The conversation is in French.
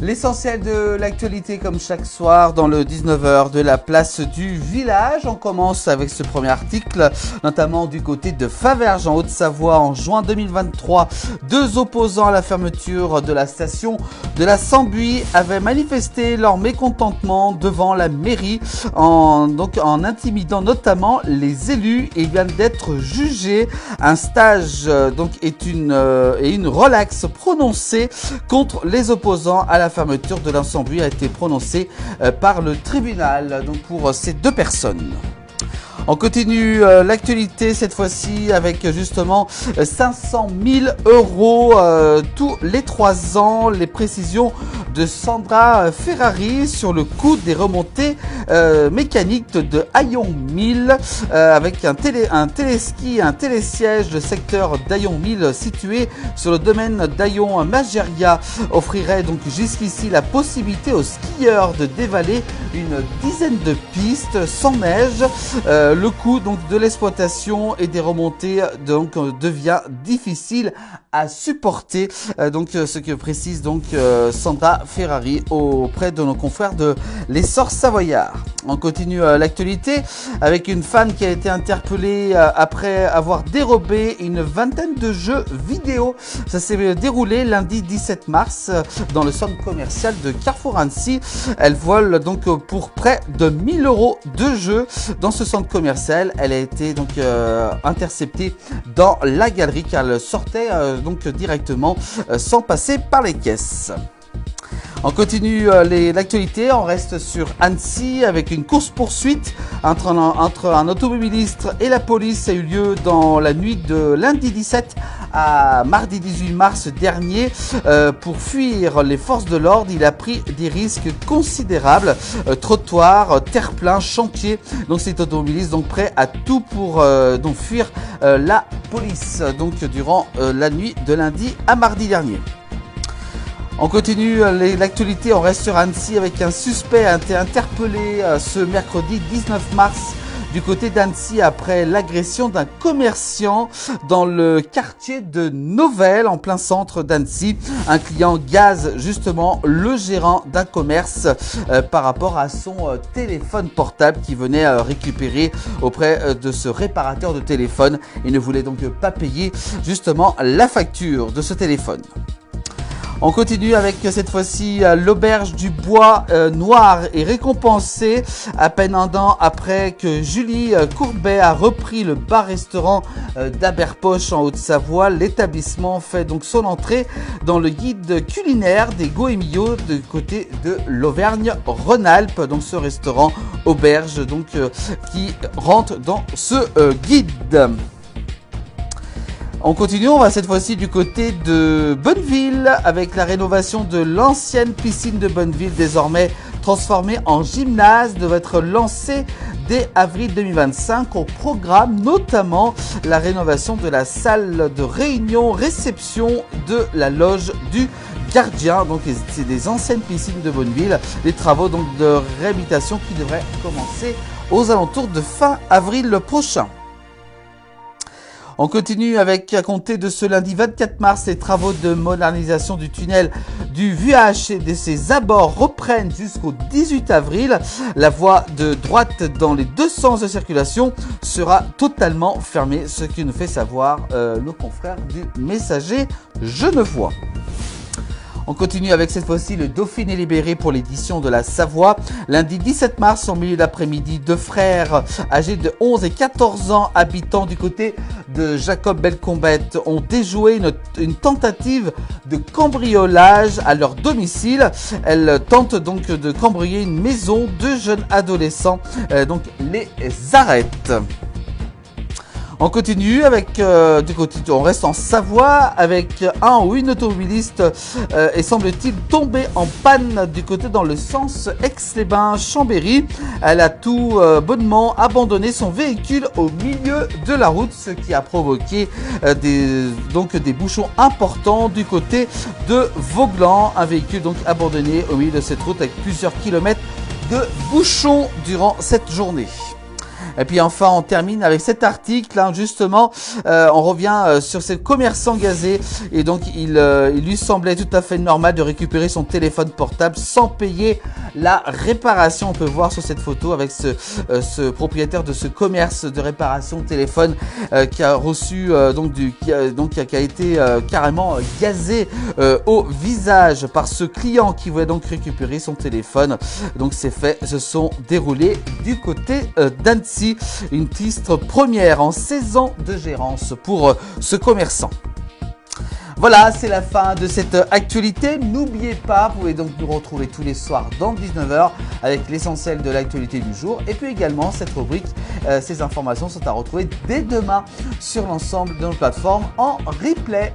L'essentiel de l'actualité comme chaque soir dans le 19h de la place du village. On commence avec ce premier article, notamment du côté de Faverges en Haute-Savoie en juin 2023. Deux opposants à la fermeture de la station de la Sambuy avaient manifesté leur mécontentement devant la mairie en intimidant notamment les élus et viennent d'être jugés. Un stage et une relaxe prononcée contre les opposants à la fermeture de la Sambuy a été prononcée par le tribunal pour ces deux personnes. On continue l'actualité cette fois-ci avec justement 500 000 euros tous les 3 ans. Les précisions de Sandra Ferrari sur le coût des remontées mécaniques de Hayon 1000 avec un téléski, un télésiège. Le secteur d'Hayon 1000 situé sur le domaine d'Hayon Magéria offrirait donc jusqu'ici la possibilité aux skieurs de dévaler une dizaine de pistes sans neige. Le coût de l'exploitation et des remontées devient difficile à supporter. Ce que précise Sandra Ferrari auprès de nos confrères de l'Essor Savoyard. On continue l'actualité avec une fan qui a été interpellée après avoir dérobé une vingtaine de jeux vidéo. Ça s'est déroulé lundi 17 mars dans le centre commercial de Carrefour Annecy. Elle vole pour près de 1000 euros de jeux dans ce centre commercial. Elle a été interceptée dans la galerie car elle sortait directement sans passer par les caisses. On continue l'actualité, on reste sur Annecy avec une course-poursuite entre un automobiliste et la police a eu lieu dans la nuit de lundi 17 à mardi 18 mars dernier. Pour fuir les forces de l'ordre, il a pris des risques considérables. Trottoir, terre-plein, chantier. Donc cet automobiliste prêt à tout pour fuir la police durant la nuit de lundi à mardi dernier. On continue l'actualité, on reste sur Annecy avec un suspect a été interpellé ce mercredi 19 mars du côté d'Annecy après l'agression d'un commerçant dans le quartier de Novelle en plein centre d'Annecy. Un client gaze justement le gérant d'un commerce par rapport à son téléphone portable qu'il venait récupérer auprès de ce réparateur de téléphone. Il ne voulait donc pas payer justement la facture de ce téléphone. On continue avec cette fois-ci l'auberge du Bois Noir est récompensée à peine un an après que Julie Courbet a repris le bar-restaurant d'Aberpoche en Haute-Savoie. L'établissement fait son entrée dans le guide culinaire des Goemio du côté de l'Auvergne-Rhône-Alpes. Ce restaurant auberge qui rentre dans ce guide. On continue, on va cette fois-ci du côté de Bonneville avec la rénovation de l'ancienne piscine de Bonneville, désormais transformée en gymnase, devrait être lancée dès avril 2025. Au programme notamment la rénovation de la salle de réunion, réception de la loge du gardien. C'est des anciennes piscines de Bonneville, des travaux de réhabilitation qui devraient commencer aux alentours de fin avril prochain. On continue avec, à compter de ce lundi 24 mars, les travaux de modernisation du tunnel du VH et de ses abords reprennent jusqu'au 18 avril. La voie de droite dans les deux sens de circulation sera totalement fermée, ce qui nous fait savoir nos confrères du Messager Genevois. On continue avec cette fois-ci le Dauphiné libéré pour l'édition de la Savoie. Lundi 17 mars, en milieu d'après-midi, deux frères âgés de 11 et 14 ans, habitants du côté de Jacob Belcombette, ont déjoué une tentative de cambriolage à leur domicile. Elles tentent de cambrioler une maison. Deux jeunes adolescents les arrêtent. On continue avec on reste en Savoie avec un ou une automobiliste et semble-t-il tombé en panne du côté dans le sens Aix-les-Bains-Chambéry. Elle a tout bonnement abandonné son véhicule au milieu de la route, ce qui a provoqué des bouchons importants du côté de Vauglan. Un véhicule abandonné au milieu de cette route avec plusieurs kilomètres de bouchons durant cette journée. Et puis enfin, on termine avec cet article, hein, justement, on revient sur ces commerçants gazés. Et donc, il lui semblait tout à fait normal de récupérer son téléphone portable sans payer la réparation. On peut voir sur cette photo avec ce propriétaire de ce commerce de réparation de téléphone qui a reçu, qui a été carrément gazé au visage par ce client qui voulait donc récupérer son téléphone. Donc, ces faits se sont déroulés du côté d'Annecy. Une triste première en 16 ans de gérance pour ce commerçant. Voilà, c'est la fin de cette actualité. N'oubliez pas, vous pouvez donc nous retrouver tous les soirs dans 19h avec l'essentiel de l'actualité du jour. Et puis également, cette rubrique, ces informations sont à retrouver dès demain sur l'ensemble de nos plateformes en replay.